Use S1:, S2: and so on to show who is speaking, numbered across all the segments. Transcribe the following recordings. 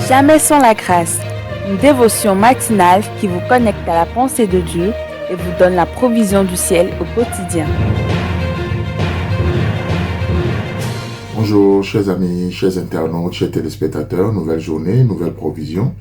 S1: Jamais sans la grâce, une dévotion matinale qui vous connecte à la pensée de Dieu et vous donne la provision du ciel au quotidien.
S2: Bonjour chers amis, chers internautes, chers téléspectateurs, nouvelle journée, nouvelle provision.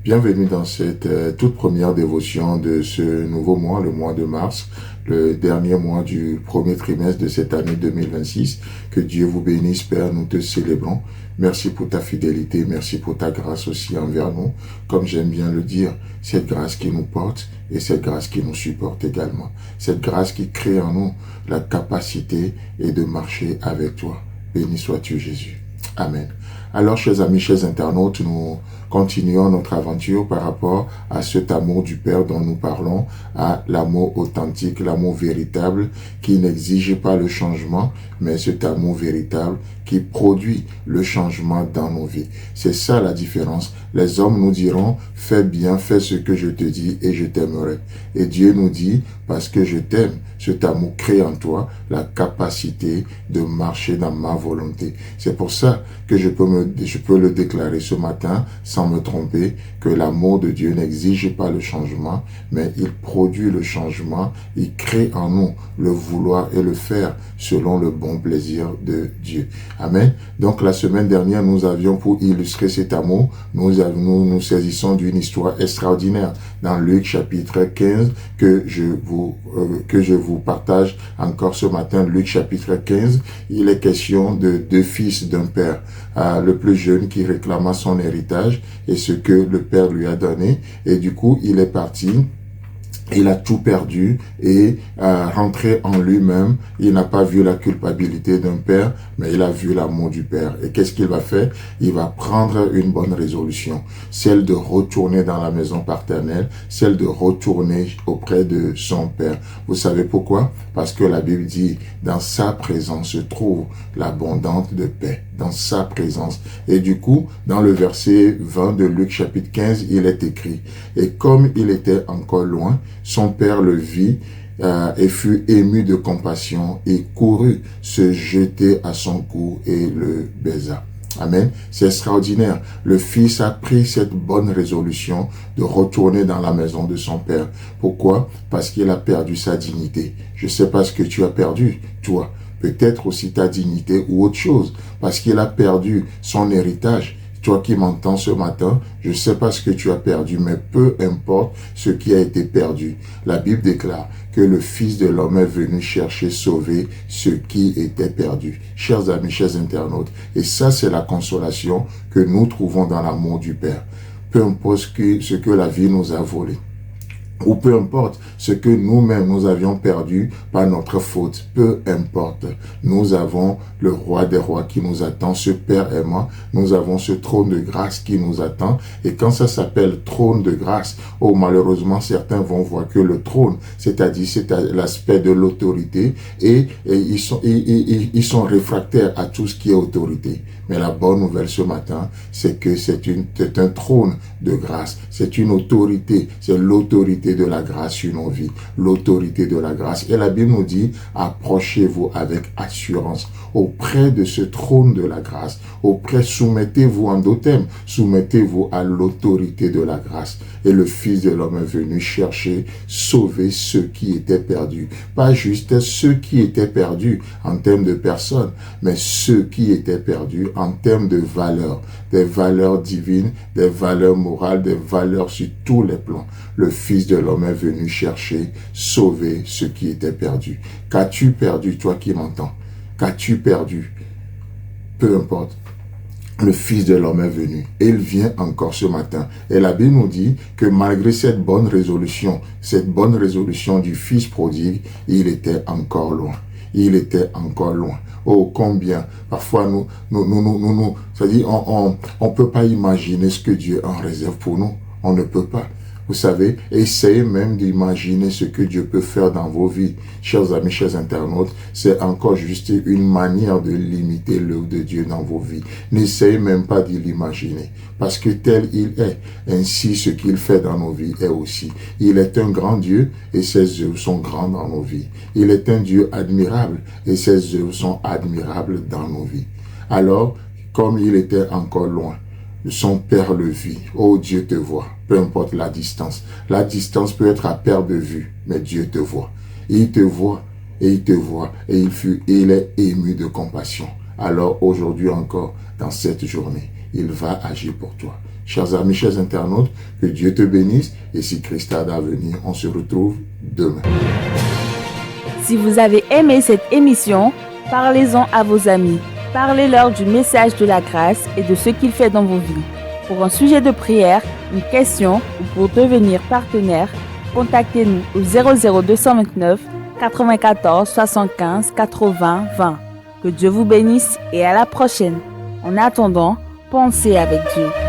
S2: Bienvenue dans cette toute première dévotion de ce nouveau mois, le mois de mars, le dernier mois du premier trimestre de cette année 2026. Que Dieu vous bénisse, Père, nous te célébrons. Merci pour ta fidélité, merci pour ta grâce aussi envers nous. Comme j'aime bien le dire, cette grâce qui nous porte et cette grâce qui nous supporte également. Cette grâce qui crée en nous la capacité et de marcher avec toi. Béni sois-tu, Jésus. Amen. Alors, chers amis, chers internautes, nous continuons notre aventure par rapport à cet amour du Père dont nous parlons, à l'amour authentique, l'amour véritable qui n'exige pas le changement, mais cet amour véritable qui produit le changement dans nos vies. C'est ça la différence. Les hommes nous diront, fais bien, fais ce que je te dis et je t'aimerai. Et Dieu nous dit, parce que je t'aime, cet amour crée en toi la capacité de marcher dans ma volonté. C'est pour ça que je peux le déclarer ce matin sans me tromper, que l'amour de Dieu n'exige pas le changement, mais il produit le changement, il crée en nous le vouloir et le faire selon le bon plaisir de Dieu. Amen. Donc la semaine dernière, nous avions pour illustrer cet amour, nous saisissons d'une histoire extraordinaire dans Luc chapitre 15 que je vous partage encore ce matin. Luc chapitre 15, il est question de deux fils d'un père. Le plus jeune qui réclama son héritage et ce que le père lui a donné, et du coup il est parti. Il a tout perdu et rentré en lui-même. Il n'a pas vu la culpabilité d'un père, mais il a vu l'amour du père. Et qu'est-ce qu'il va faire? Il va prendre une bonne résolution, celle de retourner dans la maison paternelle, celle de retourner auprès de son père. Vous savez pourquoi? Parce que la Bible dit, dans sa présence se trouve l'abondance de paix, dans sa présence. Et du coup, dans le verset 20 de Luc chapitre 15, il est écrit, et comme il était encore loin, son père le vit et fut ému de compassion et courut se jeter à son cou et le baisa. Amen. C'est extraordinaire. Le fils a pris cette bonne résolution de retourner dans la maison de son père. Pourquoi? Parce qu'il a perdu sa dignité. Je ne sais pas ce que tu as perdu, toi. Peut-être aussi ta dignité ou autre chose. Parce qu'il a perdu son héritage. Toi qui m'entends ce matin, je ne sais pas ce que tu as perdu, mais peu importe ce qui a été perdu. La Bible déclare que le Fils de l'homme est venu chercher, sauver ce qui était perdu. Chers amis, chers internautes, et ça c'est la consolation que nous trouvons dans l'amour du Père. Peu importe ce que la vie nous a volé, ou peu importe ce que nous-mêmes nous avions perdu par notre faute, peu importe. Nous avons le roi des rois qui nous attend, ce Père aimant. Nous avons ce trône de grâce qui nous attend. Et quand ça s'appelle trône de grâce, malheureusement, certains vont voir que le trône, c'est-à-dire c'est l'aspect de l'autorité, et ils sont réfractaires à tout ce qui est autorité. Mais la bonne nouvelle ce matin, c'est que c'est un trône de grâce. C'est une autorité. C'est l'autorité de la grâce sur nos vies. L'autorité de la grâce. Et la Bible nous dit, approchez-vous avec assurance auprès de ce trône de la grâce. Soumettez-vous en d'autres termes. Soumettez-vous à l'autorité de la grâce. Et le Fils de l'homme est venu chercher, sauver ceux qui étaient perdus. Pas juste ceux qui étaient perdus en termes de personnes, mais ceux qui étaient perdus en termes de valeurs, des valeurs divines, des valeurs morales, des valeurs sur tous les plans. Le Fils de l'homme est venu chercher, sauver ceux qui étaient perdus. Qu'as-tu perdu, toi qui m'entends? Qu'as-tu perdu? Peu importe. Le Fils de l'homme est venu et il vient encore ce matin. Et la Bible nous dit que malgré cette bonne résolution du Fils prodigue, il était encore loin. Il était encore loin. Oh, combien, parfois c'est-à-dire, on peut pas imaginer ce que Dieu en réserve pour nous. On ne peut pas. Vous savez, essayez même d'imaginer ce que Dieu peut faire dans vos vies. Chers amis, chers internautes, c'est encore juste une manière de limiter l'œuvre de Dieu dans vos vies. N'essayez même pas de l'imaginer, parce que tel il est, ainsi ce qu'il fait dans nos vies est aussi. Il est un grand Dieu et ses œuvres sont grandes dans nos vies. Il est un Dieu admirable et ses œuvres sont admirables dans nos vies. Alors, comme il était encore loin, son perte de vue. Oh, Dieu te voit, peu importe la distance. La distance peut être à perte de vue, mais Dieu te voit. Et il te voit, et il te voit, et il est ému de compassion. Alors aujourd'hui encore, dans cette journée, il va agir pour toi. Chers amis, chers internautes, que Dieu te bénisse, et si Christ a à venir, on se retrouve demain.
S1: Si vous avez aimé cette émission, parlez-en à vos amis. Parlez-leur du message de la grâce et de ce qu'il fait dans vos vies. Pour un sujet de prière, une question ou pour devenir partenaire, contactez-nous au 00229 94 75 80 20. Que Dieu vous bénisse et à la prochaine. En attendant, pensez avec Dieu.